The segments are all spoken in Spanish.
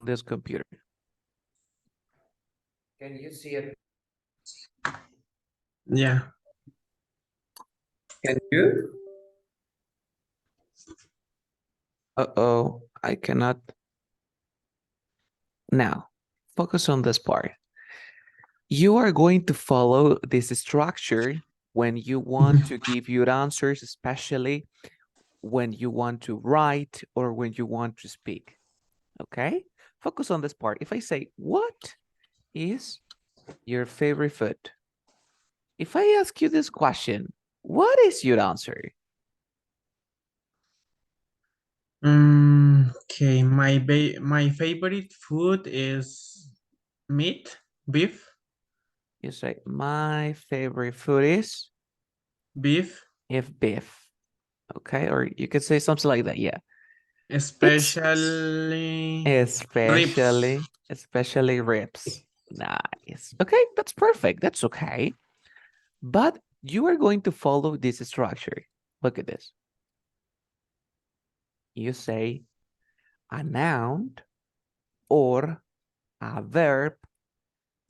this computer. Can you see it? Yeah. Can you? Uh-oh, I cannot. Now, focus on this part. You are going to follow this structure when you want to give your answers, especially when you want to write or when you want to speak. Okay? Focus on this part. If I say, what is your favorite food? If I ask you this question, what is your answer? Okay, my favorite food is meat, beef, You say, my favorite food is beef, if beef. Okay, or you could say something like that. Yeah. It's especially ribs. especially ribs. Nice. Okay, that's perfect. That's okay. But you are going to follow this structure. Look at this. You say a noun or a verb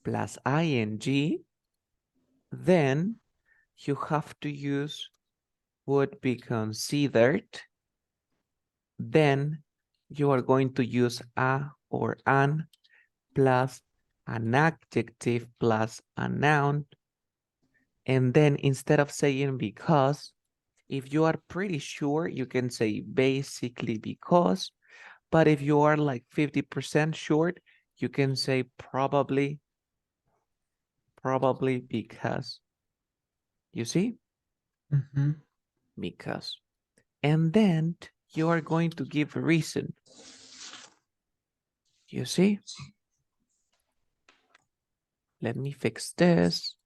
plus ing, then you have to use would be considered. Then you are going to use a or an plus an adjective plus a noun. And then instead of saying because, if you are pretty sure, you can say basically because. But if you are like 50% short, you can say probably because. You see? Mhm. Because. And then you are going to give a reason. You see? Let me fix this.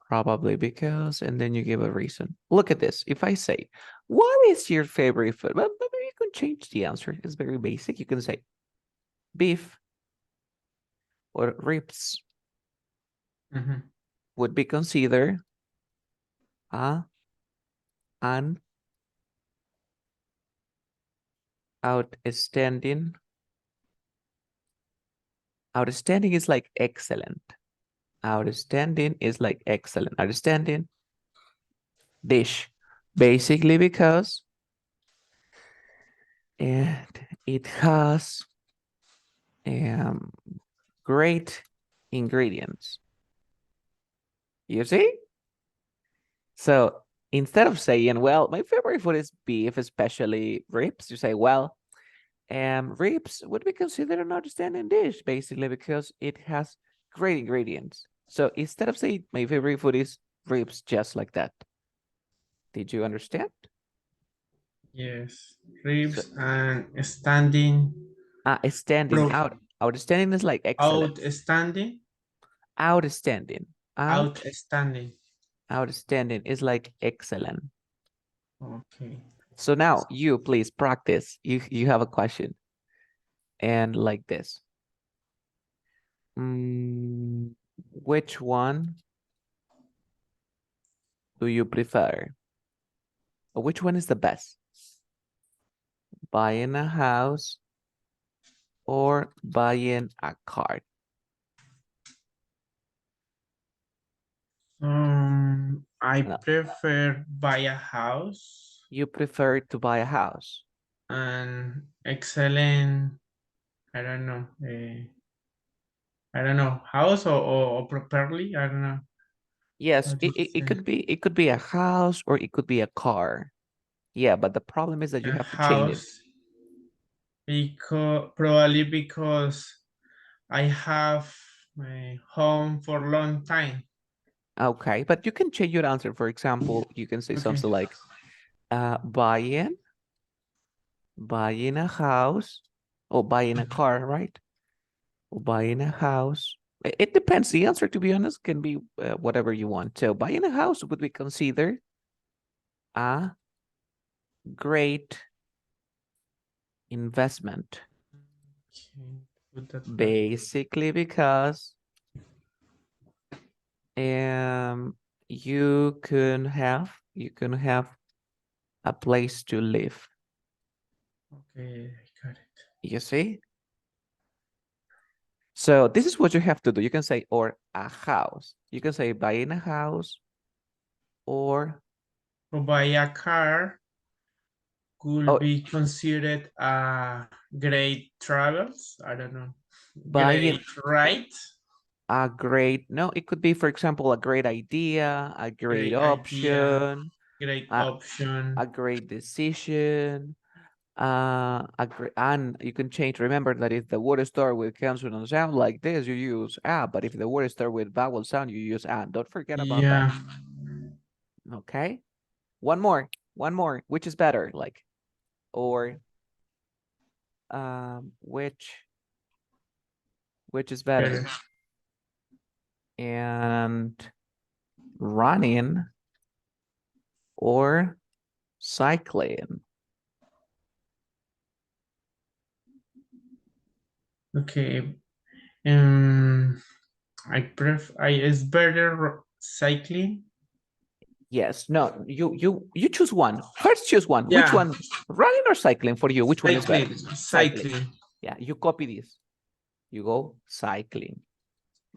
Probably because, and then you give a reason. Look at this. If I say, what is your favorite food? Well, maybe you can change the answer. It's very basic. You can say beef or ribs Mhm. would be considered an outstanding. Outstanding is like excellent. Outstanding is like excellent. Outstanding dish. Basically because it has um, great ingredients. You see? So instead of saying, well, my favorite food is beef, especially ribs, you say, well, ribs would be considered an outstanding dish, basically, because it has great ingredients. So instead of saying my favorite food is ribs, just like that. Did you understand? Yes, So, ribs and standing. standing Pro out. Outstanding is like excellent. outstanding. Outstanding. Outstanding. Outstanding is like excellent. Okay. So now you please practice. You have a question. And like this. Which one do you prefer? Or which one is the best? Buying a house or buying a car? I No, prefer buy a house you prefer to buy a house. and excellent. I don't know, house or properly. I don't know Yes, how to say. it could be a house or it could be a car. Yeah, but the problem is that you A have to change it. house because I have my home for a long time. Okay, but you can change your answer. For example, you can say Okay. something like buying a house or buying a car, right? Or buying a house. It depends. The answer, to be honest, can be whatever you want. So buying a house would be considered a great investment, Okay. Put that back. basically because um you can have a place to live. Okay, I got it. You see? So this is what you have to do. You can say, or a house. You can say buying a house or To buy a car could oh, be considered a great travels. I don't know. buying Great ride. a great, no, it could be, for example, a great idea, a great Great idea. option, Great a option. great decision, and you can change. Remember that if the word start with consonant sound like this, you use a, but if the word start with vowel sound, you use a. Don't forget about that. Yeah. Okay. One more, which is better, like, or which is better, Better. and running or cycling. Okay. I it's better cycling. Yes, no, you choose one. First choose one. Which Yeah. one? Running or cycling for you? Which one is better? Cycling. Cycling. Cycling. Yeah, you copy this. You go cycling.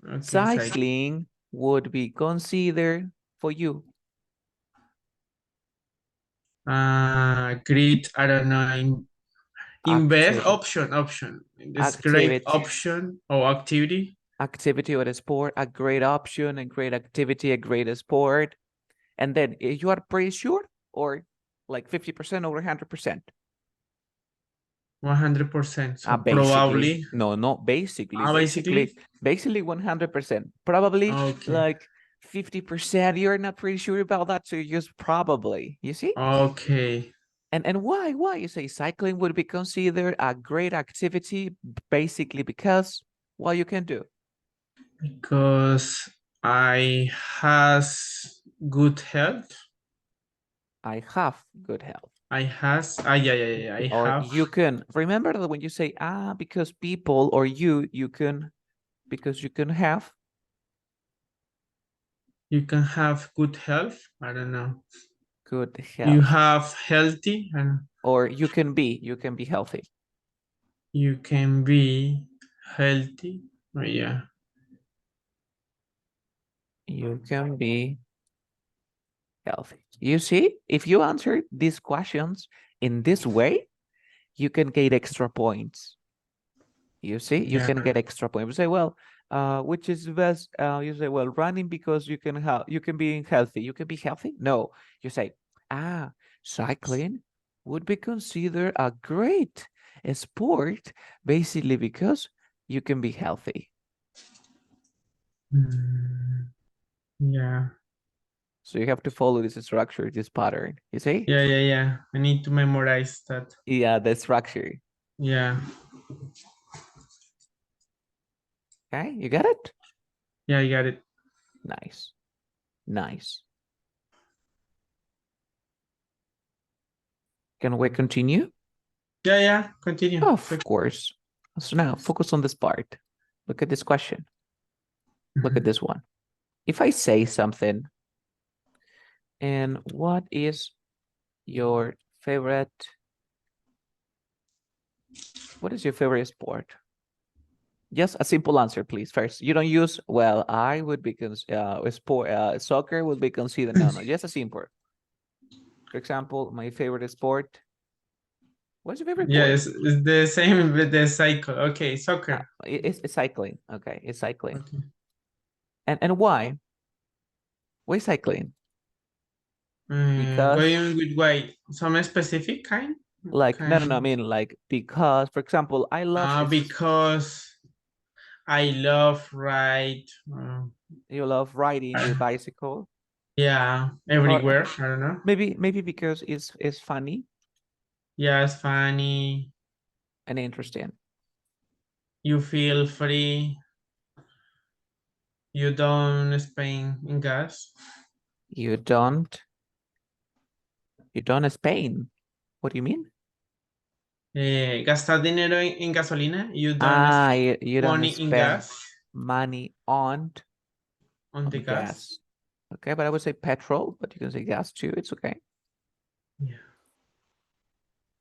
Okay, cycling. Cycling would be considered for you. Great, I don't know, invest Activity, option. This great activity, option or activity. activity or a sport, a great option, a great activity, a great sport. And then you are pretty sure or like 50% or 100%? 100%. So Basically, probably. no, basically, Basically. basically 100%. Probably Okay. like 50%. You're not pretty sure about that, so you use probably. You see? Okay. And why? Why you say cycling would be considered a great activity? Basically, because what you can do. Because I has good health. I have good health. Yeah. I Or have. you can remember that when you say because people or you can because you can have. You can have good health. I don't know. Good You health. have healthy and Or you can be healthy. you can be healthy. Oh, yeah. You can be healthy. You see, if you answer these questions in this way, you can get extra points. You see, you Yeah. can get extra points. You say, well, which is best? You say, well, running because you can have you can be healthy. You can be healthy? No. You say, cycling would be considered a great sport, basically because you can be healthy. Yeah. So you have to follow this structure, this pattern. You see? Yeah. I need to memorize that. Yeah, the structure. Yeah. Okay, you got it? Yeah, I got it. Nice. Nice. Can we continue? Yeah. Continue. Of course. So now focus on this part. Look at this question. Look at this one. If I say something, and what is your favorite? What is your favorite sport? Just a simple answer, please. First, you don't use, well, I would be, soccer would be considered, no, just a simple. For example, my favorite sport. What's your favorite Yeah, sport? it's the same with the cycle. Okay, soccer. It's cycling. Okay, it's cycling. Okay. And why? Why cycling? What do you Because mean with white? Some specific kind? like no, I mean like because for example, I love Because I love ride. you love riding your bicycle, Yeah, or everywhere. I don't know. maybe because it's funny Yeah, it's funny. and interesting. You feel free. You don't spend in gas. You don't Spain. What do you mean? Gastar dinero en gasolina. You don't spend You don't money in spend gas. money on On the gas. gas. Okay, but I would say petrol, but you can say gas too. It's okay. Yeah.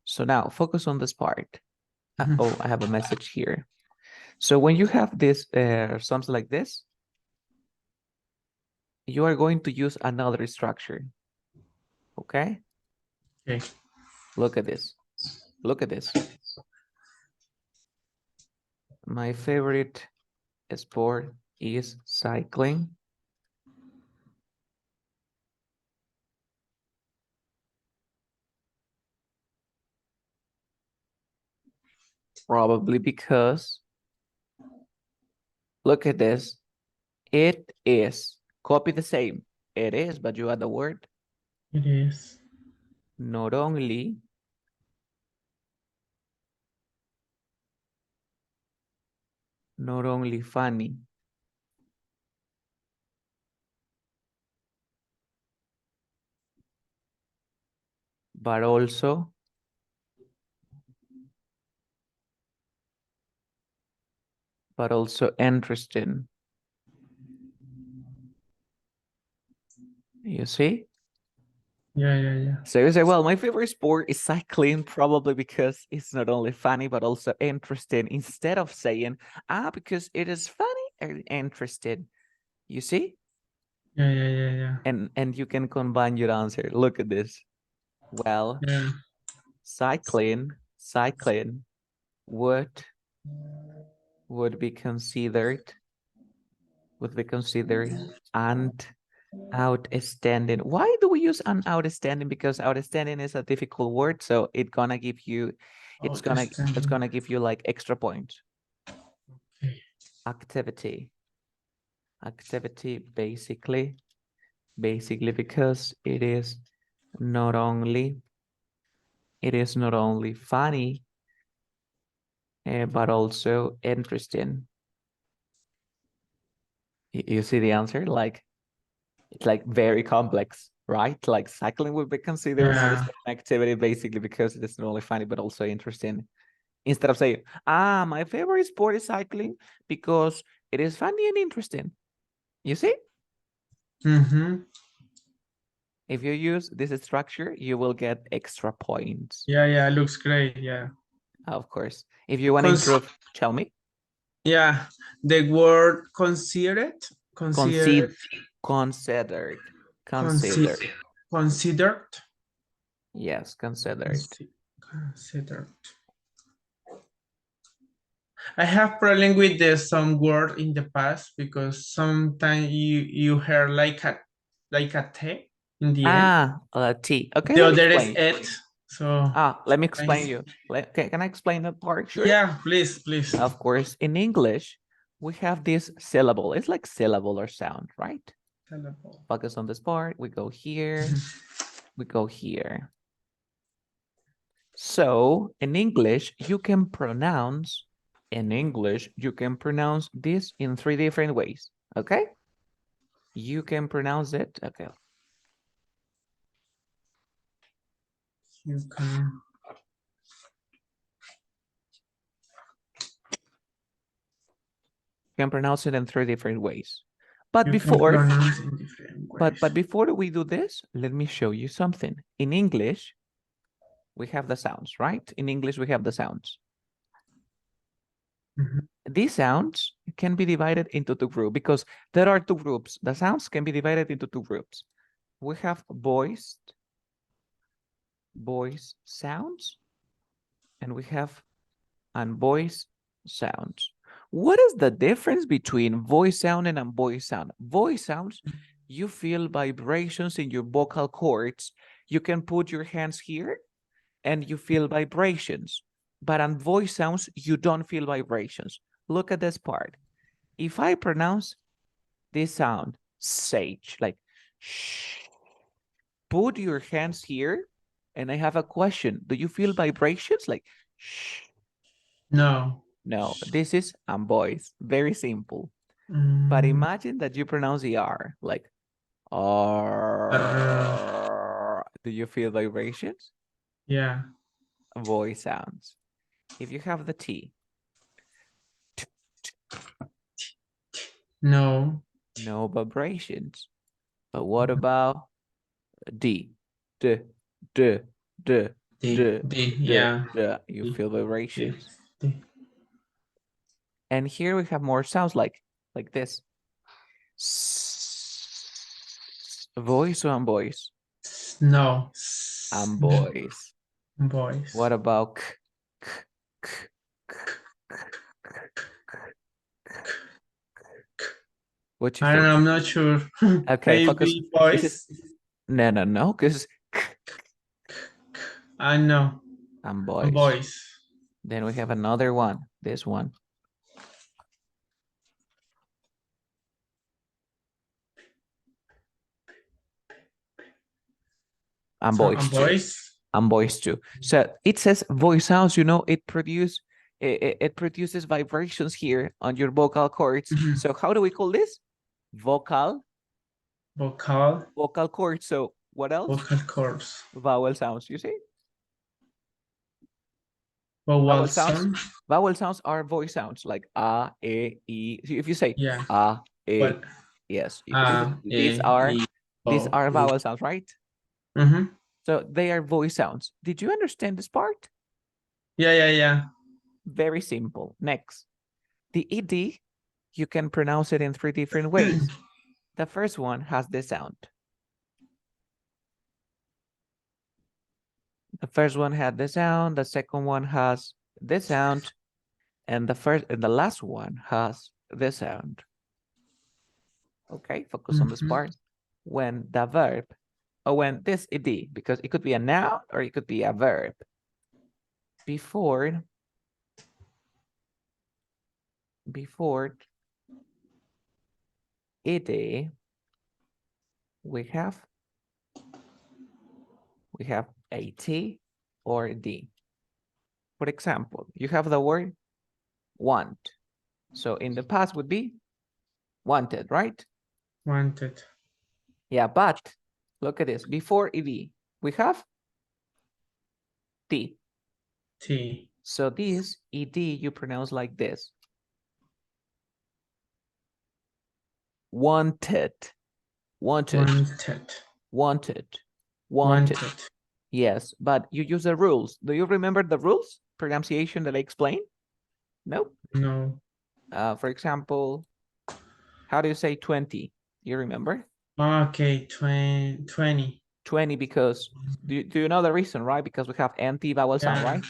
So now focus on this part. Oh, I have a message here. So when you have this something like this, you are going to use another structure. Okay? Okay. Look at this. Look at this. My favorite sport is cycling. Probably because, look at this. It is. Copy the same. It is, but you add the word. It is. Not only funny, but also interesting. You see? Yeah. So you say, well, my favorite sport is cycling, probably because it's not only funny, but also interesting. Instead of saying, because it is funny and interesting. You see? Yeah. And you can combine your answer. Look at this. Well, Yeah. cycling would be considered and outstanding. Why do we use an outstanding? Because outstanding is a difficult word, so it's gonna give you like extra points. Okay. Activity basically because it is not only funny, but also interesting. You see the answer? Like, it's like very complex, right? Like cycling would be considered an Yeah. outstanding activity basically because it is not only funny, but also interesting. Instead of saying, my favorite sport is cycling because it is funny and interesting. You see? Mm-hmm. If you use this structure, you will get extra points. Yeah, looks great. Yeah. Of course. If you want to improve, tell me. Yeah, the word considered. Considered. Considered. Yes, considered. Considered. I have problem with the some word in the past because sometimes you hear like a T in the end. T. Okay, The let me other is explain. it. So Let me explain you. Can I explain that part? Sure. yeah, please. Of course, in English, we have this syllable. It's like syllable or sound, right? Syllable. Focus on this part. We go here. We go here. So in English, you can pronounce this in 3 different ways. Okay? You can pronounce it. Okay. You can pronounce it in 3 different ways. But you before, can pronounce in different ways. but before we do this, let me show you something. In English, we have the sounds, right? In English, we have the sounds. These sounds can be divided into 2 groups because there are 2 groups. The sounds can be divided into 2 groups. We have voice sounds, and we have unvoiced sounds. What is the difference between voice sound and unvoiced sound? Voice sounds, you feel vibrations in your vocal cords. You can put your hands here and you feel vibrations. But unvoiced sounds, you don't feel vibrations. Look at this part. If I pronounce this sound, sage, like shh, put your hands here, and I have a question. Do you feel vibrations? Like shh. No, this is unvoiced. Very simple. But imagine that you pronounce the R, like R. Do you feel vibrations? Yeah. Voice sounds. If you have the T. No vibrations. But what about D? D. Yeah. You feel vibrations. And here we have more sounds like this. Voice or voice? No. Voice. Voice. What about what you I don't think? know, I'm not sure. Okay, focus. Maybe voice. No, because I know. voice. Voice. Then we have another one, this one. Voice too. Voice. Voice too. So it says voice sounds, you know, it produces vibrations here on your vocal cords. Mhm. So how do we call this? Vocal cords. So what else? Vocal cords. Vowel sounds, you see? Vowel sounds. Vowel sounds are voice sounds like a, e. If you say Yeah. a, e, What? yes. These are vowel sounds, right? Mm-hmm. So they are voice sounds. Did you understand this part? Yeah. Very simple. Next, the ed, you can pronounce it in 3 different ways. The first one has this sound. The first one had the sound. The second one has this sound, and the last one has this sound. Okay, focus on this part. When the verb, or when this ed, because it could be a noun or it could be a verb. Before ed, we have a t or a d. For example, you have the word want. So in the past would be wanted, right? Wanted. Yeah, but look at this. Before ed, we have t. T. So this ed you pronounce like this. Wanted. Yes, but you use the rules. Do you remember the rules? Pronunciation that I explained? No? No. For example, how do you say 20? You remember? Okay, 20. 20 because, do you know the reason, right? Because we have anti-vowel sound, Yeah. right?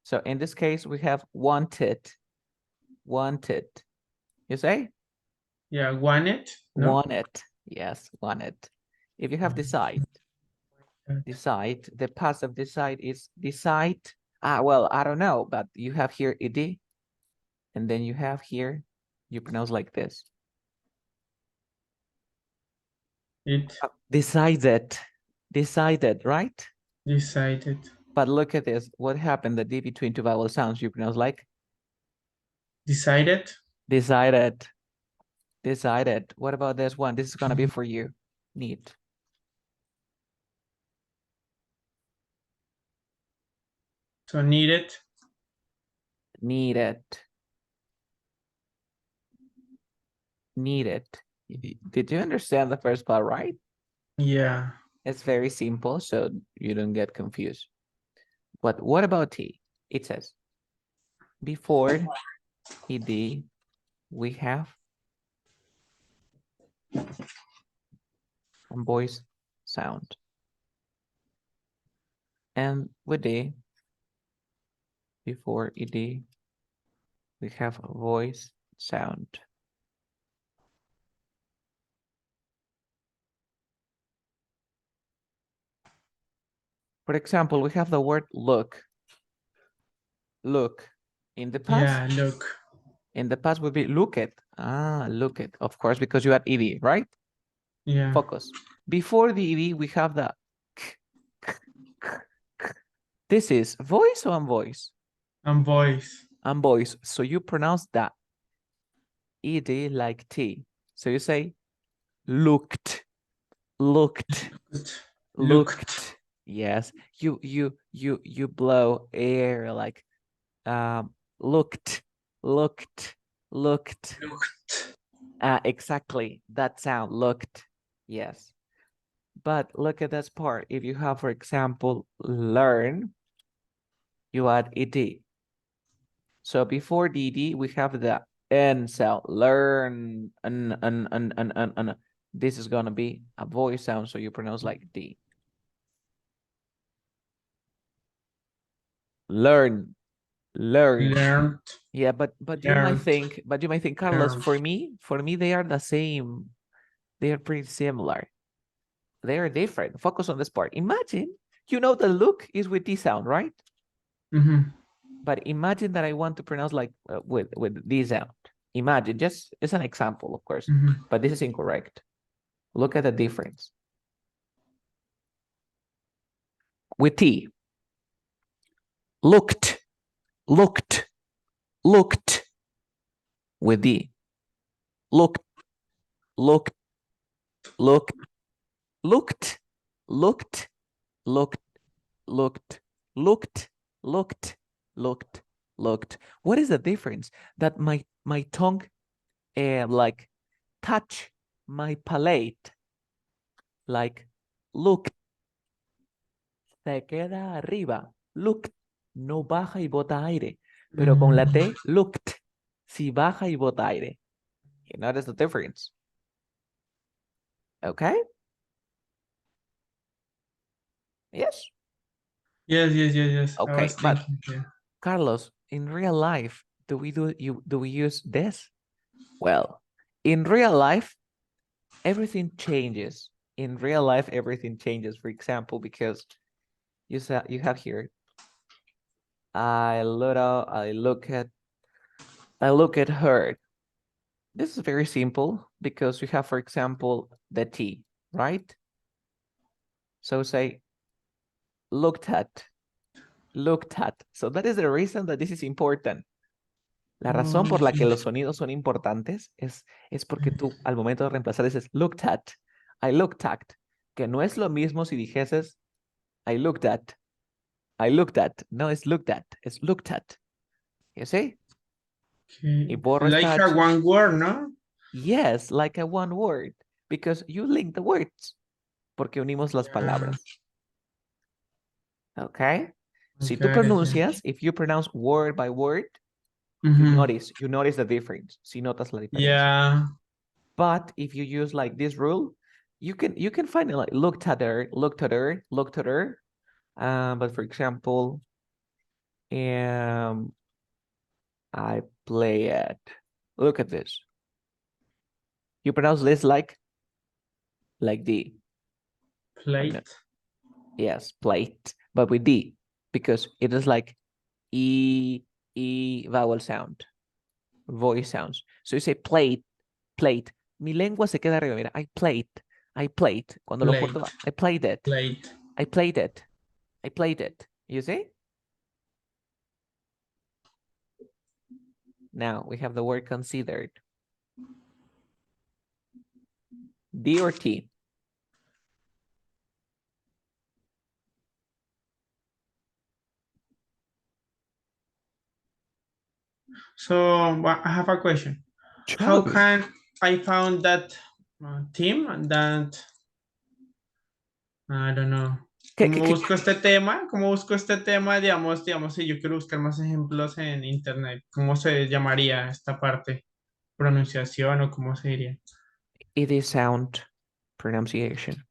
So in this case, we have wanted. You say? Yeah, wanted. No? Wanted. Yes, wanted. If you have decide, the past of decide is decide. Well, I don't know, but you have here ed, and then you have here, you pronounce like this. It. Decided, right? Decided. But look at this. What happened? The D between two vowel sounds, you pronounce like? Decided. Decided. What about this one? This is going to be for you. Need. So needed. Needed. Did you understand the first part, right? Yeah. It's very simple, so you don't get confused. But what about T? It says, before ed, we have voice sound. And with D, before ed, we have voice sound. For example, we have the word look. Look. In the past? Yeah, look. In the past would be look at. Look at. Of course, because you had ed, right? Yeah. Focus. Before the ed, we have the This is voice or voice? Voice. Voice. So you pronounce that ed like t. So you say looked. Yes. You blow air like looked. Exactly. That sound, looked. Yes. But look at this part. If you have, for example, learn, you add ed. So before the ed, we have the N sound. Learn. N. This is gonna be a voice sound, so you pronounce like D. Learn. Learn. Learned. Yeah, but you might Learned. think, Carlos, Learned. for me, they are the same. They are pretty similar. They are different. Focus on this part. Imagine, you know, the look is with D sound, right? Mhm. But imagine that I want to pronounce like with D sound. Imagine, just as an example, of course, Mhm. but this is incorrect. Look at the difference. With T, looked, looked, looked. With D, looked, looked, looked, looked, looked, looked, looked, looked, looked, looked, looked. What is the difference? That my tongue like touch my palate, like look, se queda arriba, look, no baja y bota aire, pero con la T, looked, si baja y bota aire. You notice the difference? Okay? Yes. Yes. I Okay, was but thinking. Yeah. Carlos, in real life, do we use this? Well, in real life, everything changes. In real life, everything changes. For example, because you have here, I look at her. This is very simple because we have, for example, the T, right? So say looked at. So that is the reason that this is important. La razón por la que los sonidos son importantes es porque tú al momento de reemplazar dices looked at, I looked at, que no es lo mismo si dijeses I looked at, no es looked at, es looked at. You see? Y Okay. borro Like esta a H. one word, no? Yes, like a one word, because you link the words, porque unimos las palabras. Okay? Si tú pronuncias, if you pronounce word by word, you notice the difference. Si notas la diferencia. Yeah. But if you use like this rule, you can find it like looked at her. But for example, I play it. Look at this. You pronounce this like D. Plate. Yes, plate, but with D, because it is like E vowel sound, voice sounds. So you say plate. Mi lengua se queda arriba. Mira, I played. Cuando lo corto, I played it. Plate. I played it. You see? Now we have the word considered. D or T? So I have a question. How can I found that team and that I don't know? ¿Cómo busco este tema? ¿Cómo busco este tema? Digamos, si yo quiero buscar más ejemplos en internet, ¿cómo se llamaría esta parte? ¿Pronunciación o cómo se diría? It is sound pronunciation.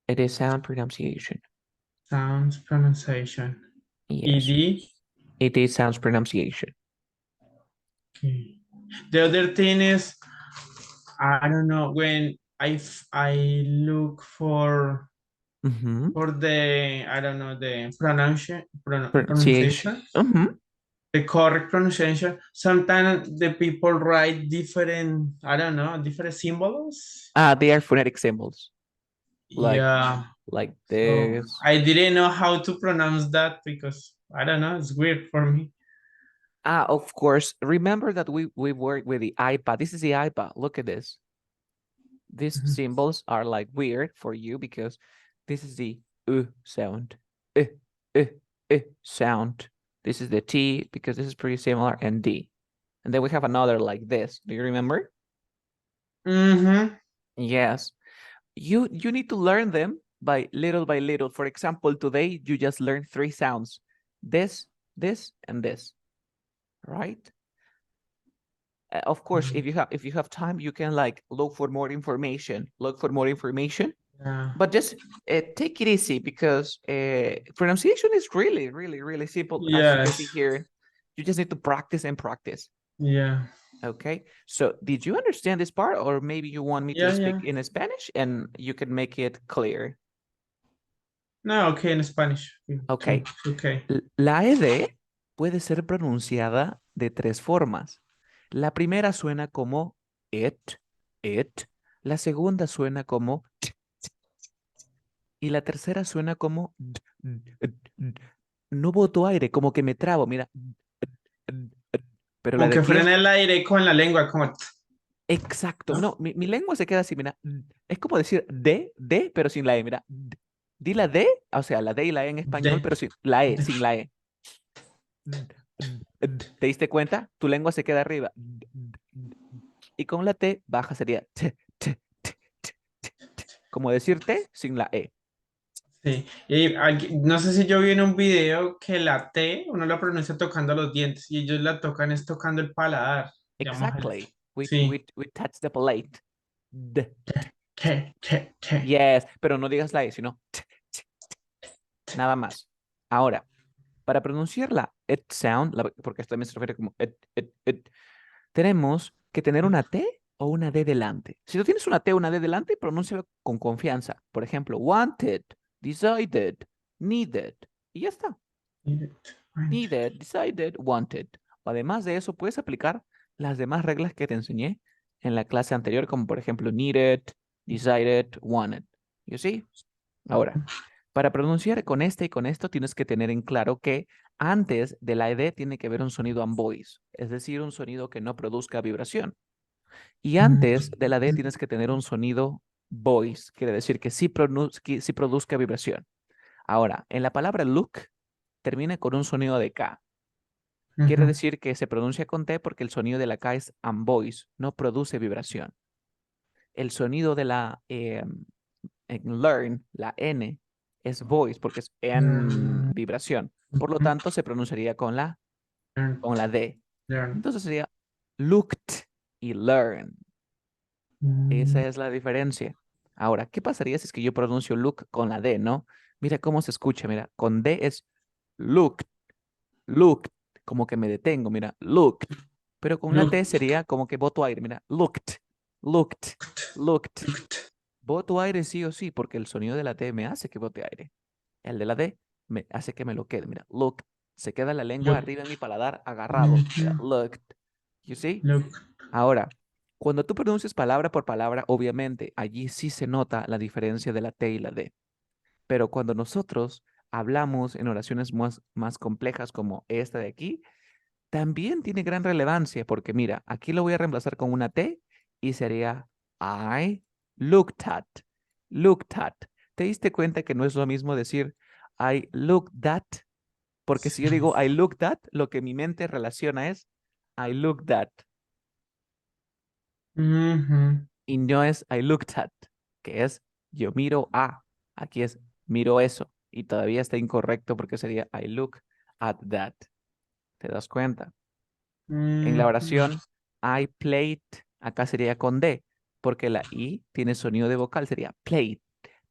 It is sound pronunciation. Sounds pronunciation. Yes. ED? It is sounds pronunciation. Okay. The other thing is, I don't know, when I look for the, I don't know, the pronunciation. The correct pronunciation. Sometimes the people write different, I don't know, different symbols. They are phonetic symbols. Like this. So I didn't know how to pronounce that because I don't know, it's weird for me. Of course. Remember that we work with the iPad. This is the iPad. Look at this. These symbols are like weird for you because this is the sound. Sound. This is the T because this is pretty similar, and D. And then we have another like this. Do you remember? Yes. You need to learn them by little. For example, today you just learned 3 sounds. This, and this. right? Of course, if you have time, you can like look for more information, Yeah. but just take it easy because pronunciation is really, really, really simple. As you can see Yes. here, you just need to practice and practice. Yeah. Okay, so did you understand this part, or maybe you want me to Yeah, speak yeah. in Spanish and you can make it clear? No, okay, in Spanish. Too. Okay, Okay. la ed puede ser pronunciada de tres formas. La primera suena como it. La segunda suena como y la tercera suena como no boto aire, como que me trabo, mira. Pero la Como de que aquí es frena el aire con la lengua, como... exacto. ¿no? No, mi lengua se queda así, mira. Es como decir pero sin la E, mira. Di la D, o sea, la D y la E en español, De, pero sin la E, de. sin la E. ¿Te diste cuenta? Tu lengua se queda arriba. Y con la T baja sería como decir T sin la E. Sí. Y no sé si yo vi en un video que la T uno la pronuncia tocando los dientes y ellos la tocan es tocando el paladar. Digamos el... Exactly. Sí. We touch the plate. Te. Yes, pero no digas la E, sino nada más. Ahora, para pronunciar la it sound, porque esto también se refiere como it, tenemos que tener una T o una D delante. Si tú tienes una T o una D delante, pronúncialo con confianza. Por ejemplo, wanted, decided, needed. Y ya está. Needed, decided, wanted. Además de eso, puedes aplicar las demás reglas que te enseñé en la clase anterior, como por ejemplo needed, decided, wanted. ¿You see? Ahora, para pronunciar con este y con esto, tienes que tener en claro que antes de la ED tiene que haber un sonido unvoiced, es decir, un sonido que no produzca vibración. Y antes de la D tienes que tener un sonido voice, quiere decir que sí produzca vibración. Ahora, en la palabra look termina con un sonido de K. Quiere decir que se pronuncia con T porque el sonido de la K es unvoiced, no produce vibración. El sonido de la en learn, la N, es voice porque es en vibración. Por lo tanto, se pronunciaría con la D. Entonces sería looked y learn. Esa es la diferencia. Ahora, ¿qué pasaría si es que yo pronuncio look con la D, no? Mira cómo se escucha, mira, con D es looked, looked, como que me detengo, mira, looked. Pero con la T Look. sería como que boto aire, mira, looked, looked, looked. Boto aire sí o sí, porque el sonido de la T me hace que bote aire. El de la D me hace que me lo quede. Mira, look. Se queda la lengua Look. arriba en mi paladar agarrado. Mira, looked. You see? Look. Ahora, cuando tú pronuncias palabra por palabra, obviamente allí sí se nota la diferencia de la T y la D. Pero cuando nosotros hablamos en oraciones más complejas como esta de aquí, también tiene gran relevancia porque mira, aquí lo voy a reemplazar con una T y sería I looked at. Looked at. ¿Te diste cuenta que no es lo mismo decir I looked at? Porque si yo Sí. digo I looked at, lo que mi mente relaciona es I looked at. Ujú. Y no es I looked at, que es yo miro a. Aquí es miro eso. Y todavía está incorrecto porque sería I look at that. ¿Te das cuenta? En la Ujú. oración I played, acá sería con D, porque la I tiene sonido de vocal, sería played,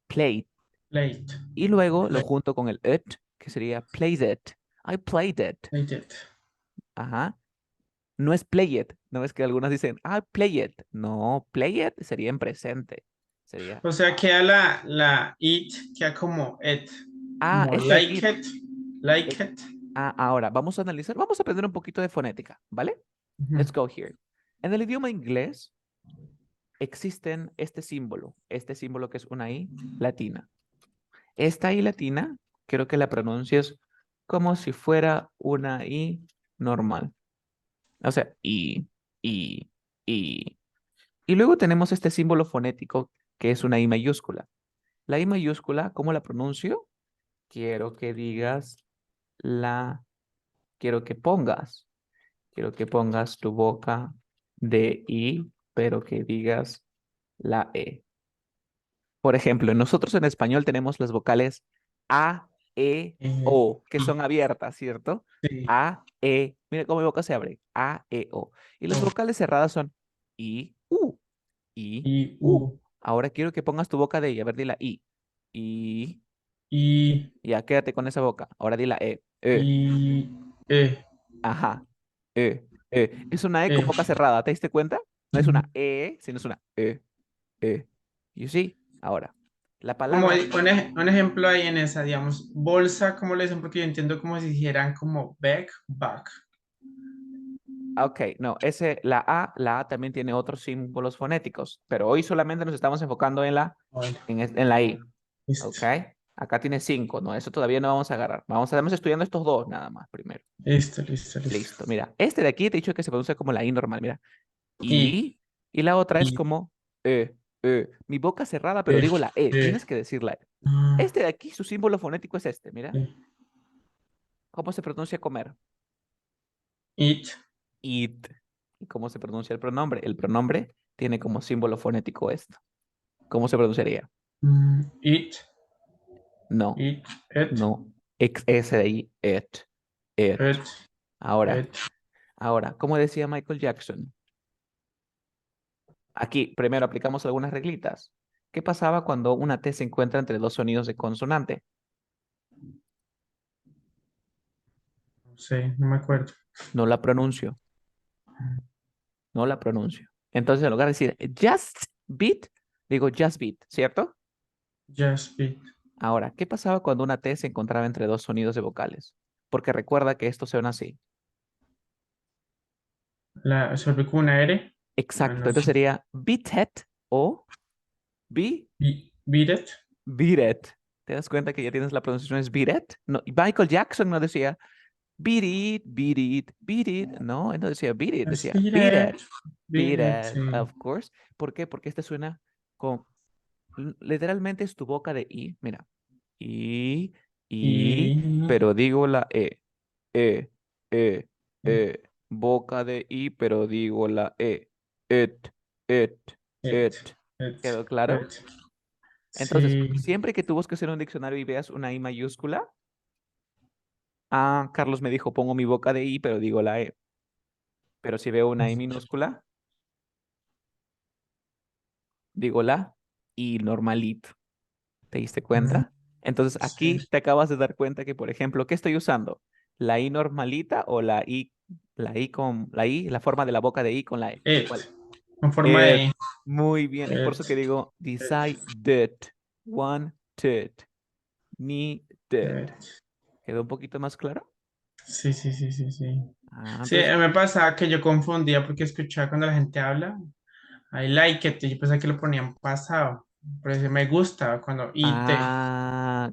played. Late. Y luego lo junto con el it, que sería played it. I played it. Late. Ajá. No es play it. No es que algunas dicen, play it. No, play it sería en presente. Sería, O sea, queda la it, queda como it. Como este like aquí. it. Like eh, it. ahora, vamos a analizar, vamos a aprender un poquito de fonética, ¿vale? Ujú. Let's go here. En el idioma inglés existen este símbolo que es una I latina. Esta I latina, quiero que la pronuncies como si fuera una I normal. O sea, I, I. Y luego tenemos este símbolo fonético que es una I mayúscula. La I mayúscula, ¿cómo la pronuncio? Quiero que digas la, quiero que pongas, quiero que pongas tu boca de I, pero que digas la E. Por ejemplo, nosotros en español tenemos las vocales A, E, O, que I, son abiertas, ¿cierto? sí, A, E. Mira cómo mi boca se abre. A, E, O. Y las O, vocales cerradas son I, U. I, I, U. U, Ahora quiero que pongas tu boca de I. A ver, di la I. I. I, Ya, quédate con esa boca. Ahora di la E. E. I, E, Ajá. E. E. Es una E con E. boca cerrada. ¿Te diste cuenta? No es una E, sino es una E. E. You see? Ahora, la Como palabra. un ejemplo ahí en esa, digamos, bolsa, ¿cómo le dicen? Porque yo entiendo como si dijeran como back. Ok, no, la A también tiene otros símbolos fonéticos, pero hoy solamente nos estamos enfocando en Bueno, en la I. Ok, listo, acá tiene 5, ¿no? Eso todavía no vamos a agarrar. Vamos estudiando estos dos nada más primero. listo, listo, listo. Listo, mira, este de aquí te he dicho que se pronuncia como la I normal, mira. I, Y la otra es I, como Mi boca cerrada, pero E, digo la E. E, Tienes que decir la E. ah, Este de aquí, su símbolo fonético es este, mira. E. ¿Cómo se pronuncia comer? It, Eat. ¿Y cómo se pronuncia el pronombre? El pronombre tiene como símbolo fonético esto. ¿Cómo se pronunciaría? it, No, it, it, no. S de ahí, it, it. it, Ahora, it. ahora, ¿cómo decía Michael Jackson? Aquí, primero aplicamos algunas reglitas. ¿Qué pasaba cuando una T se encuentra entre dos sonidos de consonante? No sé, no me acuerdo. No la pronuncio, no la pronuncio. Entonces, en lugar de decir just beat, digo just beat, ¿cierto? Just beat. Ahora, ¿qué pasaba cuando una T se encontraba entre dos sonidos de vocales? Porque recuerda que esto suena así. Se volvió como una R. Ah, Exacto, no entonces sé. sería beat it o Beat it. beat it. ¿Te das cuenta que ya tienes la pronunciación es beat it? No, y Michael Jackson no decía beat it, beat it, beat it. No, él no decía beat it, Es decía beat beat it. it, Beat beat it, it, sí. of course. ¿Por qué? Porque este suena con, literalmente es tu boca de I, mira. I, I, Y pero digo la E, E, boca de I, pero digo la E. It, it, it, it. it, ¿Quedó claro? it. Entonces, Sí. siempre que tú busques en un diccionario y veas una I mayúscula, Carlos me dijo, pongo mi boca de I, pero digo la E. Pero si veo una I minúscula, digo la I normalito. ¿Te diste cuenta? Entonces, Sí. aquí te acabas de dar cuenta que, por ejemplo, ¿qué estoy usando? ¿La I normalita o la forma de la boca de I con la E? ¿Cuál? It. En forma It. de Muy bien. Es por eso que it, digo it, decided, wanted, needed. it. ¿Quedó un poquito más claro? Sí, sí, sí, sí, sí. Sí, Entonces, me pasaba que yo confundía porque escuchaba cuando la gente habla, I like it, y yo pensaba que lo ponían pasado. Pero ese me gusta cuando IT.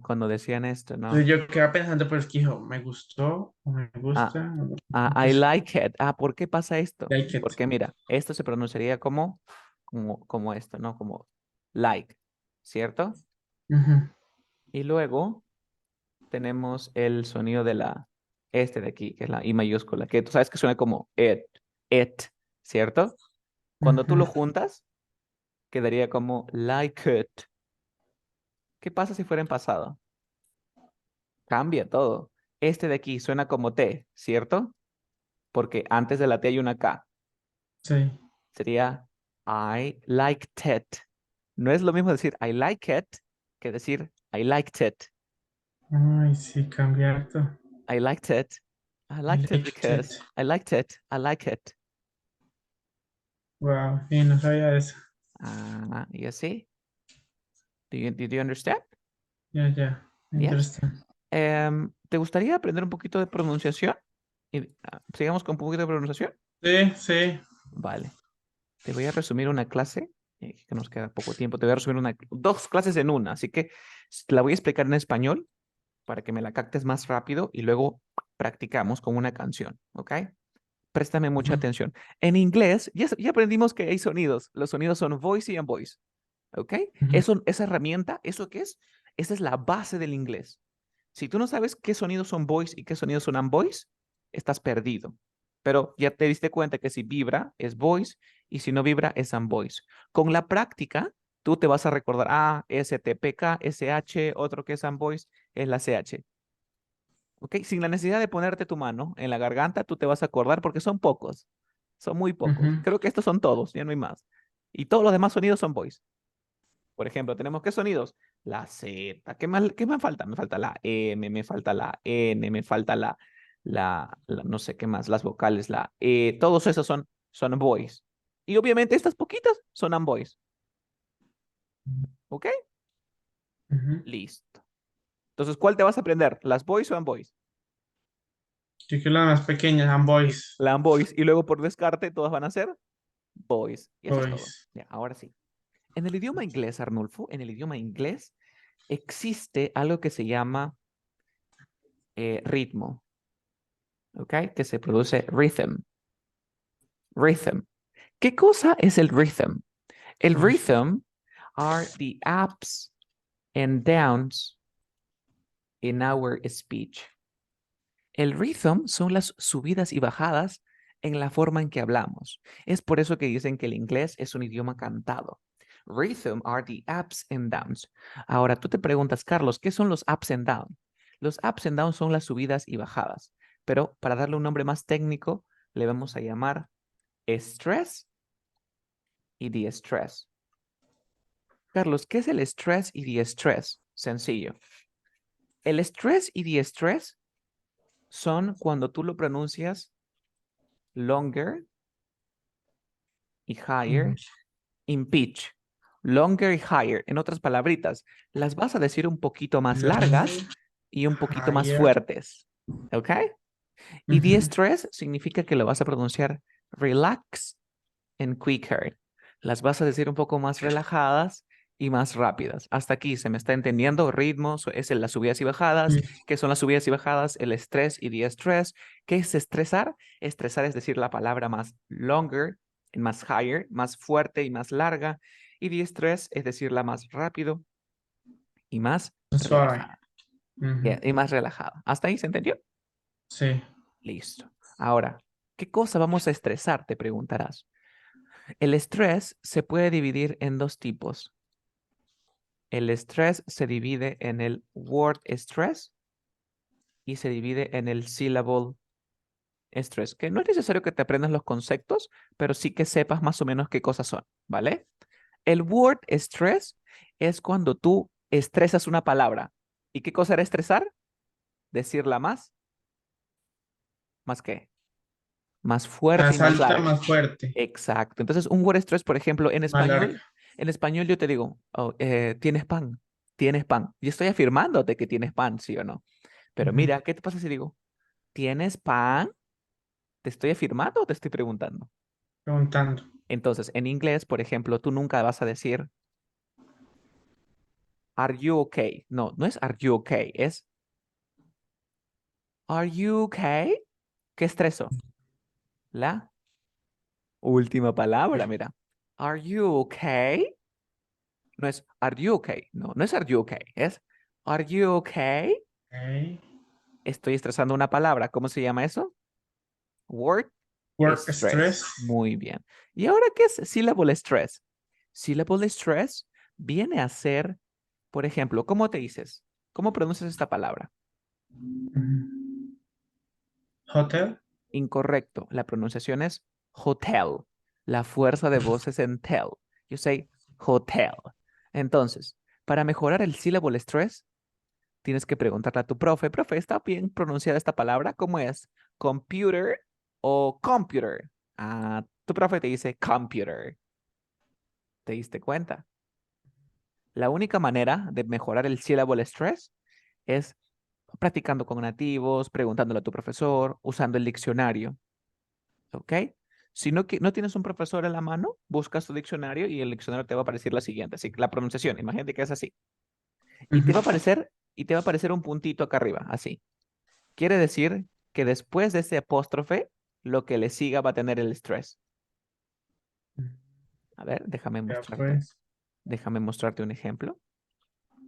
cuando decían esto, ¿no? Entonces yo quedaba pensando, pues que dijo, ¿me gustó? ¿O me Ah, gusta? I Entonces, like it. ¿Por qué pasa esto? like it. Porque mira, esto se pronunciaría como esto, ¿no? Como like, ¿cierto? Ujú. Y luego tenemos el sonido de este de aquí, que es la I mayúscula, que tú sabes que suena como it, ¿cierto? Cuando tú Ujú. lo juntas, quedaría como like it. ¿Qué pasa si fuera en pasado? Cambia todo. Este de aquí suena como T, ¿cierto? Porque antes de la T hay una K. Sí. Sería I liked it. No es lo mismo decir I like it que decir I liked it. Ay, sí, cambia harto. I liked it. I I liked it liked because it. I liked it. I like it. Wow, y no sabía eso. You see? Did you understand? Ya, ya. Yes. Interesante. ¿Te gustaría aprender un poquito de pronunciación? Y, sigamos con un poquito de pronunciación. Sí, sí. Vale. Te voy a resumir una clase, que nos queda poco tiempo. Te voy a resumir dos clases en una, así que la voy a explicar en español para que me la captes más rápido y luego practicamos con una canción, ¿ok? Préstame mucha Ujú, atención. En inglés, ya aprendimos que hay sonidos. Los sonidos son voice y unvoice, ¿ok? ujú. Esa herramienta, ¿eso qué es? Esa es la base del inglés. Si tú no sabes qué sonidos son voice y qué sonidos son unvoice, estás perdido. Pero ya te diste cuenta que si vibra es voice y si no vibra es unvoice. Con la práctica, tú te vas a recordar, STPK, SH, otro que es unvoice, es la CH. ¿Ok? Sin la necesidad de ponerte tu mano en la garganta, tú te vas a acordar porque son pocos. Son muy pocos. Ujú, Creo que estos son todos, ya no hay más. Y todos los demás sonidos son voice. Por ejemplo, tenemos ¿qué sonidos? La Z. ¿Qué me falta? Me falta la M, me falta la N, me falta no sé qué más, las vocales, la E. Todos esos son voice. Y obviamente estas poquitas son unvoice. ¿Ok? ujú. Listo. Entonces, ¿cuál te vas a aprender? ¿Las voice o unvoice? Yo que las más pequeñas, and boys. La unvoice. Y luego por descarte todas van a ser voice. Y eso es todo. Boys. Ya, ahora sí. En el idioma inglés, Arnulfo, en el idioma inglés existe algo que se llama ritmo, ¿ok? Que se produce rhythm. Rhythm. ¿Qué cosa es el rhythm? El Uy. rhythm are the ups and downs in our speech. El rhythm son las subidas y bajadas en la forma en que hablamos. Es por eso que dicen que el inglés es un idioma cantado. Rhythm are the ups and downs. Ahora tú te preguntas, Carlos, ¿qué son los ups and downs? Los ups and downs son las subidas y bajadas, pero para darle un nombre más técnico, le vamos a llamar stress y de-stress. Carlos, ¿qué es el stress y de-stress? Sencillo. El stress y de-stress son cuando tú lo pronuncias longer y Ujú. higher in pitch. Longer y higher. En otras palabritas, las vas a decir un poquito más largas y un poquito más Higher. fuertes. ¿Ok? Y Ujú. de-stress significa que lo vas a pronunciar relax and quicker. Las vas a decir un poco más relajadas y más rápidas. Hasta aquí se me está entendiendo. Ritmos es las subidas y bajadas. ¿Qué son las subidas y bajadas? El estrés y de-stress. ¿Qué es estresar? Estresar es decir la palabra más longer, más higher, más fuerte y más larga. Y de-stress es decirla más rápido y más Suave. relajada. Ujú. Y más relajada. ¿Hasta ahí se entendió? Sí. Listo. Ahora, ¿qué cosa vamos a estresar? Te preguntarás. El estrés se puede dividir en dos tipos. El estrés se divide en el word stress y se divide en el syllable stress, que no es necesario que te aprendas los conceptos, pero sí que sepas más o menos qué cosas son, ¿vale? El word stress es cuando tú estresas una palabra. ¿Y qué cosa era estresar? Decirla ¿más qué? Más fuerte y Más más alta, larga. más fuerte. Exacto. Entonces, un word stress, por ejemplo, Más larga. en español yo te digo, oh, tienes pan, tienes pan. Y estoy afirmándote que tienes pan, ¿sí o no? Pero Ujú. mira, ¿qué te pasa si digo, ¿tienes pan? ¿Te estoy afirmando o te estoy preguntando? Preguntando. Entonces, en inglés, por ejemplo, tú nunca vas a decir, ¿Are you okay? No, no es ¿Are you okay? Es ¿Are you okay? ¿Qué estreso? La última palabra, mira. ¿Are you okay? No es ¿Are you okay? No, no es ¿Are you okay? Es ¿Are you okay? Okay. Estoy estresando una palabra. ¿Cómo se llama eso? Word Work stress. stress. Muy bien. ¿Y ahora qué es syllable stress? Syllable stress viene a ser, por ejemplo, ¿cómo te dices? ¿Cómo pronuncias esta palabra? Ujú. Hotel. Incorrecto. La pronunciación es hotel. La fuerza de voz es en tell. You say hotel. Entonces, para mejorar el syllable stress, tienes que preguntarle a tu profe, ¿está bien pronunciada esta palabra? ¿Cómo es? ¿Computer o computer? Ah, tu profe te dice computer. ¿Te diste cuenta? La única manera de mejorar el syllable stress es practicando con nativos, preguntándole a tu profesor, usando el diccionario, ¿ok? Si no, no tienes un profesor en la mano, buscas tu diccionario y el diccionario te va a aparecer la siguiente, así que la pronunciación, imagínate que es así, y te va a Ujú. aparecer, y te va a aparecer un puntito acá arriba, así. Quiere decir que después de ese apóstrofe, lo que le siga va a tener el stress. A ver, Ya pues. déjame mostrarte un ejemplo.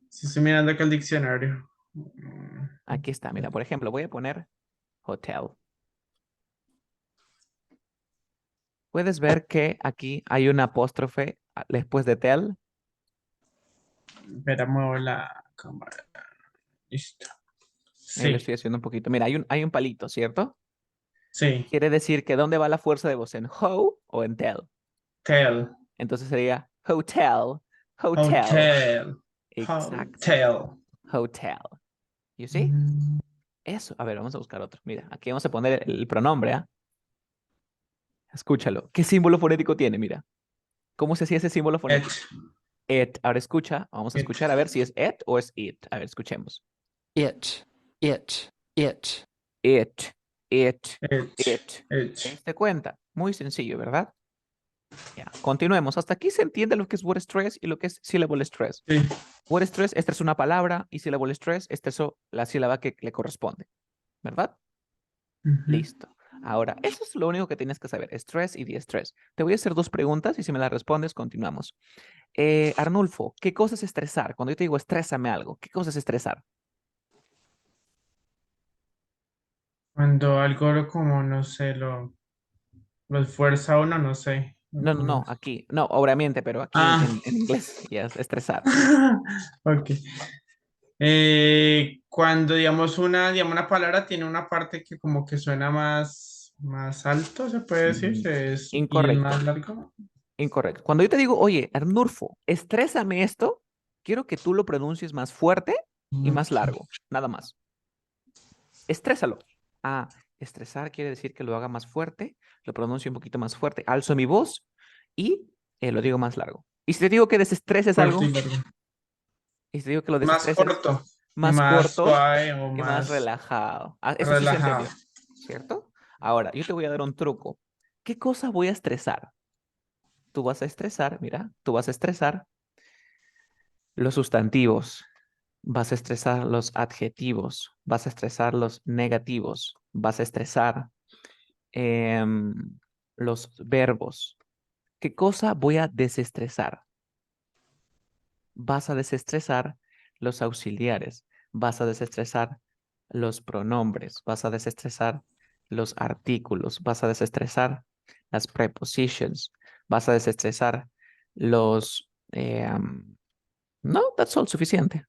Sí, estoy mirando acá el diccionario. Mm. Aquí está, mira, por ejemplo, voy a poner hotel. Puedes ver que aquí hay un apóstrofe después de tel. Espera, muevo la cámara. Listo. Ahí lo Sí, estoy haciendo un poquito. Mira, hay un palito, ¿cierto? sí. Quiere decir que ¿dónde va la fuerza de voz? ¿En ho o en tell? Tell. Entonces sería hotel, hotel. Hotel. Exacto. Hotel. Hotel. ¿You see? Mm, Eso. A ver, vamos a buscar otro. Mira, aquí vamos a poner el pronombre, ¿ah? Escúchalo. ¿Qué símbolo fonético tiene? Mira. ¿Cómo se hacía ese símbolo It. fonético? It. Ahora escucha. Vamos a It. escuchar a ver si es it o es it. A ver, escuchemos. It, it, it. It, it, It. it. ¿Te It. diste cuenta? Muy sencillo, ¿verdad? Ya, continuemos. Hasta aquí se entiende lo que es word stress y lo que es syllable stress. Sí. Word stress, esta es una palabra y syllable stress, esta es la sílaba que le corresponde, ¿verdad? Ujú. Listo. Ahora, eso es lo único que tienes que saber, stress y de-stress. Te voy a hacer dos preguntas y si me las respondes, continuamos. Arnulfo, ¿qué cosa es estresar? Cuando yo te digo estrésame algo, ¿qué cosa es estresar? Cuando algo como, no sé, lo esfuerza a uno, no sé. No, no, ¿Cómo no, es? aquí, no, obviamente, pero aquí en, Ah. en inglés, ya es estresar. Ok. Cuando digamos una palabra tiene una parte que como que suena más alto, se puede decir, Mm, y es más Incorrecto, largo. incorrecto. Cuando yo te digo, oye, Arnulfo, estrésame esto, quiero que tú lo pronuncies más fuerte y más Ok. largo, nada más. Estrésalo. Ah, estresar quiere decir que lo haga más fuerte, lo pronuncio un poquito más fuerte, alzo mi voz y lo digo más largo. Y si te digo que desestreses Corto y algo, largo. y si te digo que lo Más desestreses corto y más más corto suave o y más más relajado. Ah, eso sí se relajado. entendió, ¿cierto? Ahora, yo te voy a dar un truco. ¿Qué cosa voy a estresar? Tú vas a estresar, mira, tú vas a estresar los sustantivos, vas a estresar los adjetivos, vas a estresar los negativos, vas a estresar em, los verbos. ¿Qué cosa voy a desestresar? Vas a desestresar los auxiliares, vas a desestresar los pronombres, vas a desestresar los artículos, vas a desestresar las prepositions, vas a desestresar los... no, that's all, suficiente.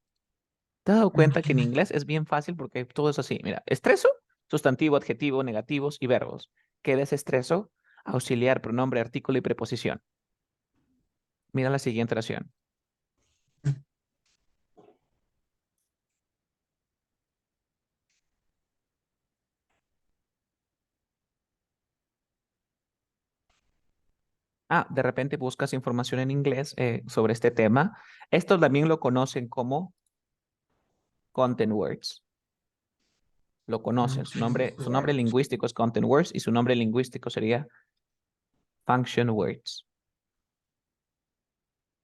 ¿Te has dado cuenta que en inglés es bien fácil porque todo es así? Mira, estreso, sustantivo, adjetivo, negativos y verbos. ¿Qué desestreso? Auxiliar, pronombre, artículo y preposición. Mira la siguiente oración. Ah, de repente buscas información en inglés sobre este tema. Esto también lo conocen como content words. Lo conocen. Su nombre lingüístico es content words y su nombre lingüístico sería function words.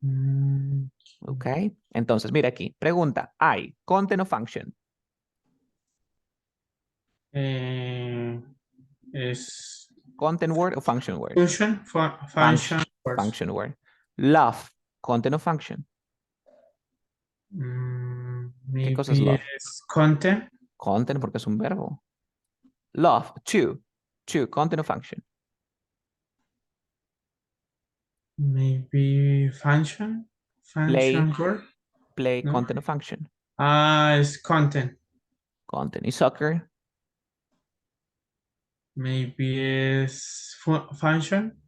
Mm, ¿Ok? Entonces, mira aquí. Pregunta. ¿Hay content o function? eh, es Content word o function word? function Function. words. Function word. Love. Content o function? ¿Qué cosa es Maybe love? es content, Content porque es un verbo. Love. To. To. Content o function? maybe Play. function word, Play. ¿no? Content o function? Ah, es content. Content. ¿Y soccer? Maybe es function.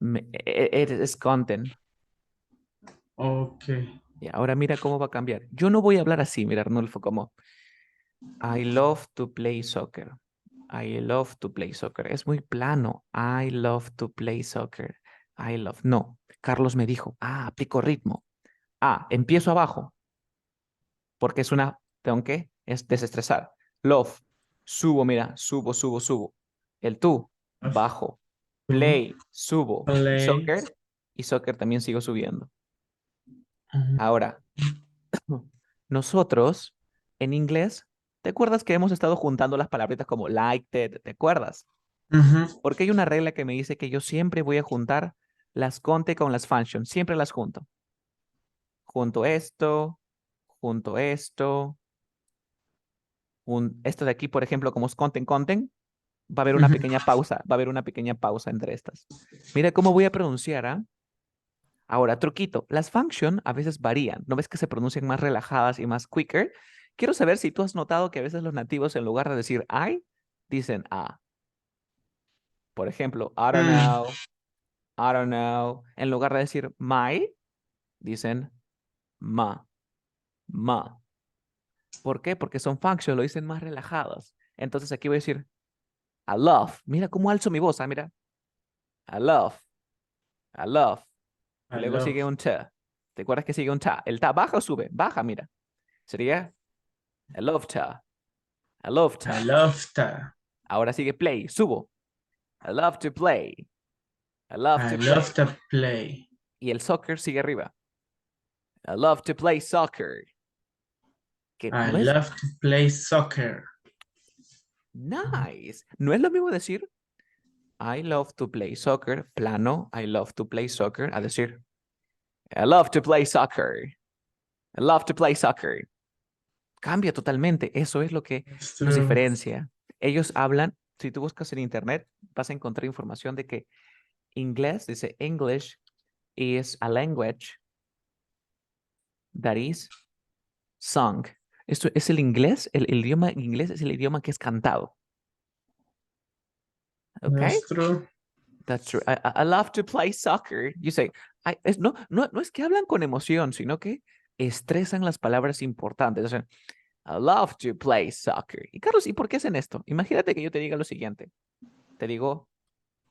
It is content. Ok. Y ahora mira cómo va a cambiar. Yo no voy a hablar así, mira, Arnulfo, como I love to play soccer. I love to play soccer. Es muy plano. I love to play soccer. I love. No. Carlos me dijo, aplico ritmo. Empiezo abajo, porque tengo que, es desestresar. Love. Subo, mira, subo, subo, subo. El tú, bajo. To Play, subo. play. Y soccer también sigo subiendo. Ujú. Ahora, nosotros, en inglés, ¿te acuerdas que hemos estado juntando las palabritas como like, te acuerdas? Porque hay una regla que me dice que yo siempre voy a juntar las conte con las function, siempre las junto. Junto esto, esto de aquí, por ejemplo, como es content, va a haber una Ujú. pequeña pausa, va a haber una pequeña pausa entre estas. Mira cómo voy a pronunciar, ¿ah? Ahora, truquito, las function a veces varían. ¿No ves que se pronuncian más relajadas y más quicker? quiero saber si tú has notado que a veces los nativos en lugar de decir I, dicen a. Por ejemplo, I don't know, I don't know. En lugar de decir my, dicen ma, ma. ¿Por qué? Porque son functions, lo dicen más relajados. Entonces aquí voy a decir I love. Mira cómo alzo mi voz, mira. I love, I love. Y I luego love. sigue un ta. ¿Te acuerdas que sigue un ta? ¿El ta baja o sube? Baja, mira. Sería I love ta. I love ta. I love that. Ahora sigue play, subo. I love to play. I love I to love play. to play. Y el soccer sigue arriba. I love to play soccer. Que I no es love to play soccer. nice. No es lo mismo decir I love to play soccer, plano, I love to play soccer, a decir I love to play soccer. I love to play soccer. Cambia totalmente. Eso es lo que It's nos true. diferencia. Ellos hablan, si tú buscas en internet, vas a encontrar información de que inglés, dice English is a language that is sung. Esto es el inglés, el idioma inglés es el idioma que es cantado. Okay? That's true. That's true. I love to play soccer. You say, no es que hablan con emoción, sino que estresan las palabras importantes. O sea, I love to play soccer. Y Carlos, ¿y por qué hacen esto? Imagínate que yo te diga lo siguiente. Te digo,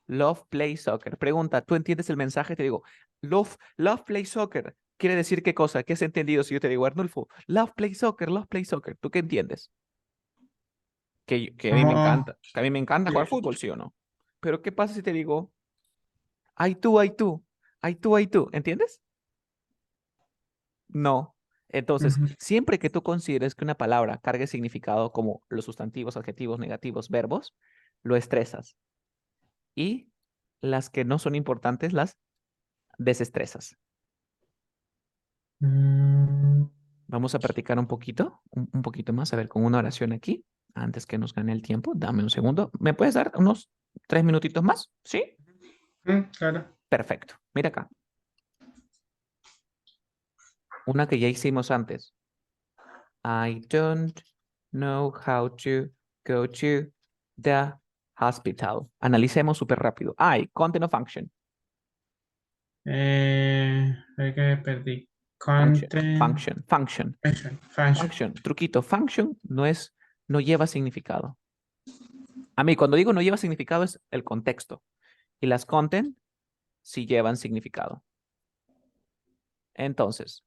love play soccer. Pregunta, ¿tú entiendes el mensaje? Te digo, love play soccer. ¿Quiere decir qué cosa? ¿Qué has entendido si yo te digo, Arnulfo, love play soccer, love play soccer? ¿Tú qué entiendes? Que a mí me encanta. Que a mí me encanta jugar fútbol, ¿sí o no? Pero ¿qué pasa si te digo, ay tú, ay tú, ay tú, ay tú? ¿Entiendes? No. Entonces, Ujú. siempre que tú consideres que una palabra cargue significado como los sustantivos, adjetivos, negativos, verbos, lo estresas. Y las que no son importantes las desestresas. Mm, Vamos a practicar un poquito, un poquito más, a ver, con una oración aquí, antes que nos gane el tiempo. Dame un segundo. ¿Me puedes dar unos 3 minutitos más? ¿Sí? claro. Perfecto. Mira acá. Una que ya hicimos antes. I don't know how to go to the hospital. Analicemos súper rápido. I, content of function. Hay que me perdí. Function, Content. function, function, Function. function. Truquito, function no lleva significado. A mí, cuando digo no lleva significado es el contexto. Y las content sí llevan significado. Entonces,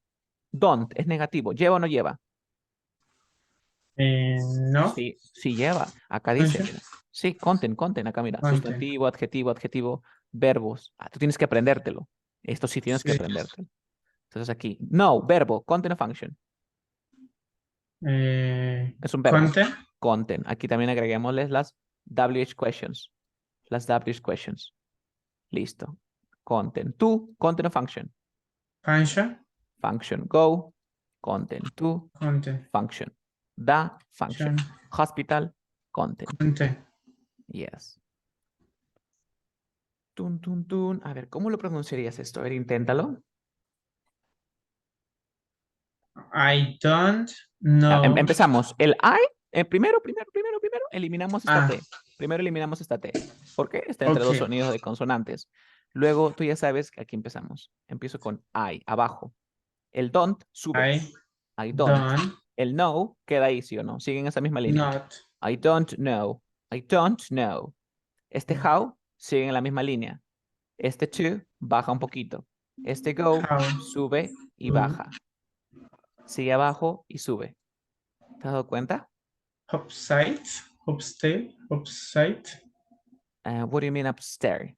don't es negativo. ¿Lleva o no lleva? No. Sí, sí lleva. Acá dice, Function. mira. Sí, content. Acá mira. Content. Sustantivo, adjetivo, verbos. Tú tienes que aprendértelo. Esto sí tienes que Sí. aprendértelo. Entonces aquí, no, verbo, content of function. Es un verbo. Content. Content. Aquí también agreguémosles las WH questions. Las WH questions. Listo. Content. To, content of function. Function. Function. Go, content. To, Content. function. Da, function. Hospital, content. Content. Yes. Tun, tun, tun. A ver, ¿cómo lo pronunciarías esto? A ver, inténtalo. I don't know. Empezamos. El I, primero, eliminamos esta T. Primero eliminamos esta T. ¿Por qué? Está entre dos sonidos de consonantes. Luego, tú ya sabes que aquí empezamos. Empiezo con I, abajo. El don't, sube. I don't. El no, queda ahí, ¿sí o no? Sigue en esa misma línea. Not. I don't know. I don't know. Este how, sigue en la misma línea. Este to, baja un poquito. Este go, sube y baja. Sigue abajo y sube. ¿Te has dado cuenta? Upside. Upstate. Upside. What do you mean upstairs?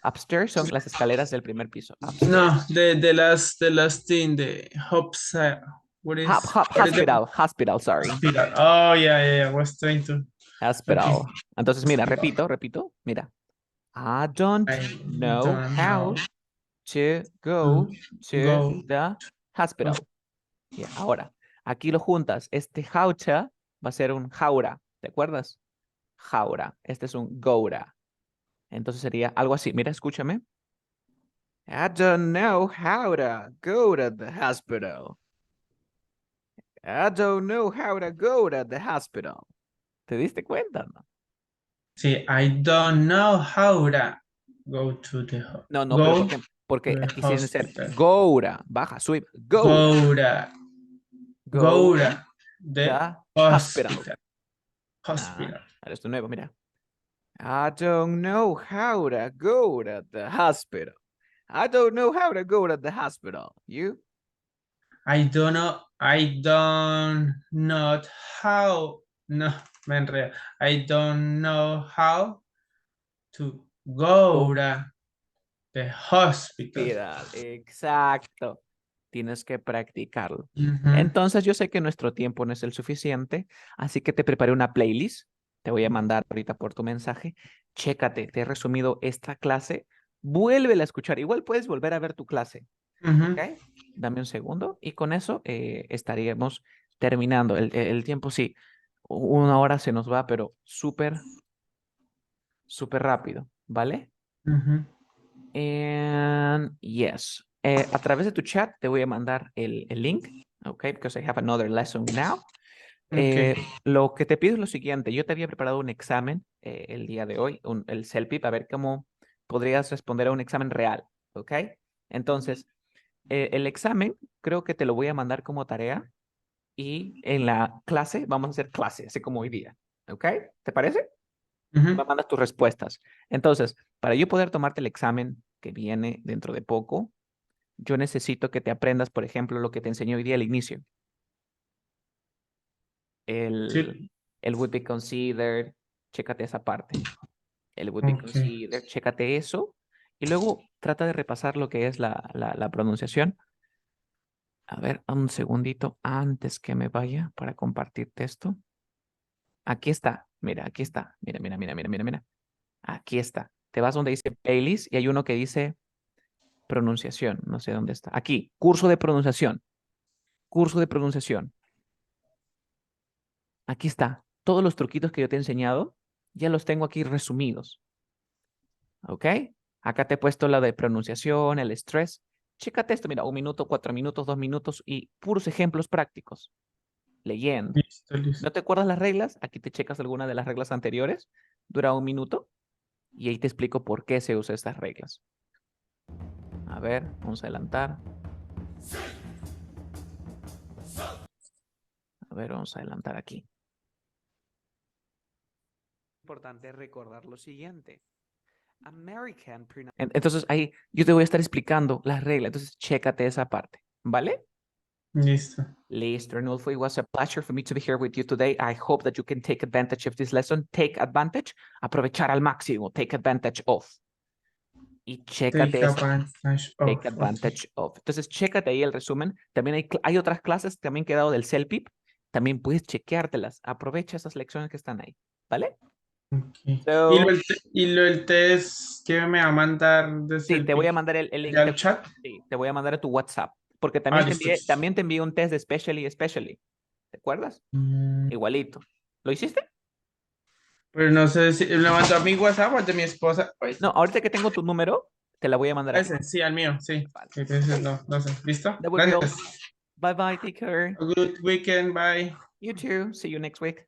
Upstairs son las escaleras del primer piso. Upstairs. No, de las thing, de upside. What is Hospital, sorry. Hospital. Oh, yeah. Was trying to. Hospital. Okay. Entonces, mira, repito. Mira. I don't know how to go to the hospital. Yeah, ahora, aquí lo juntas. Este haucha va a ser un jaura. ¿Te acuerdas? Jaura. Este es un goura. Entonces sería algo así. Mira, escúchame. I don't know how to go to the hospital. I don't know how to go to the hospital. ¿Te diste cuenta, no? Sí, I don't know how to go to the No, no, pero go porque to the aquí tiene que ser hospital. Gora, baja, sube, Gora, Go to go to the the hospital. hospital. Ah, Hospital. ahora esto nuevo, mira. I don't know how to go to the hospital. I don't know how to go to the hospital. You? I don't know how. No, me enredo. I don't know how to go to the hospital. Hospital, exacto. Tienes que practicarlo. Ujú, Entonces yo sé que nuestro tiempo no es el suficiente, así que te preparé una playlist. Te voy a mandar ahorita por tu mensaje. Chécate, te he resumido esta clase. Vuélvela a escuchar. Igual puedes volver a ver tu clase. ujú, ¿Ok? Dame un segundo y con eso estaríamos terminando. El tiempo sí, 1 hora se nos va, pero súper, súper rápido, ¿vale? ujú. And yes, a través de tu chat te voy a mandar el link, ¿ok? Because I have another lesson now. Ok. Lo que te pido es lo siguiente. Yo te había preparado un examen el día de hoy, el CELPIP, a ver cómo podrías responder a un examen real, ¿ok? Entonces, el examen creo que te lo voy a mandar como tarea y en la clase vamos a hacer clase, así como hoy día, ¿ok? ¿Te parece? Ujú, Me mandas tus respuestas. Entonces, para yo poder tomarte el examen que viene dentro de poco, yo necesito que te aprendas, por ejemplo, lo que te enseñé hoy día al inicio. El, sí, el would be considered, chécate esa parte. El would be ok. considered, chécate eso. Y luego trata de repasar lo que es la pronunciación. A ver, un segundito antes que me vaya para compartirte esto. Aquí está, mira, aquí está. Mira, mira, mira, mira, mira, mira. Aquí está. Te vas donde dice playlist y hay uno que dice pronunciación. No sé dónde está. Aquí, curso de pronunciación. Curso de pronunciación. Aquí está. Todos los truquitos que yo te he enseñado, ya los tengo aquí resumidos. ¿Ok? Acá te he puesto la de pronunciación, el estrés. Chécate esto, mira, 1 minuto, 4 minutos, 2 minutos y puros ejemplos prácticos. Leyendo. Listo, listo. ¿No te acuerdas las reglas? Aquí te checas alguna de las reglas anteriores. Dura 1 minuto y ahí te explico por qué se usan estas reglas. A ver, vamos a adelantar. A ver, vamos a adelantar aquí. Importante recordar lo siguiente. Entonces ahí yo te voy a estar explicando las reglas. Entonces chécate esa parte, ¿vale? Listo. Listo, Renulfo. It was a pleasure for me to be here with you today. I hope that you can take advantage of this lesson. Take advantage. Aprovechar al máximo. Take advantage of. Y chécate Take eso. advantage of. Take advantage of. Entonces, chécate ahí el resumen. También hay otras clases también que he dado del CELPIP. También puedes chequeártelas. Aprovecha esas lecciones que están ahí. ¿Vale? Okay. So, Y lo del test que me va a mandar desde sí, el te voy a pic mandar el link. ya al chat. Sí, te voy a mandar a tu WhatsApp. Porque Ah, también te listo, envié, listo. también te envié un test de Specially. ¿Te acuerdas? Mm, Igualito. ¿Lo hiciste? pero no sé si lo mandó a mi WhatsApp o al de mi esposa. Ay, No, ahorita que tengo tu número, te la voy a mandar a ti. ese, sí, al mío, sí. Vale. Sí, entonces, Ok. no, no sé. ¿Listo? That would be all. Gracias. Bye bye. Take care. A good weekend. Bye. You too. See you next week.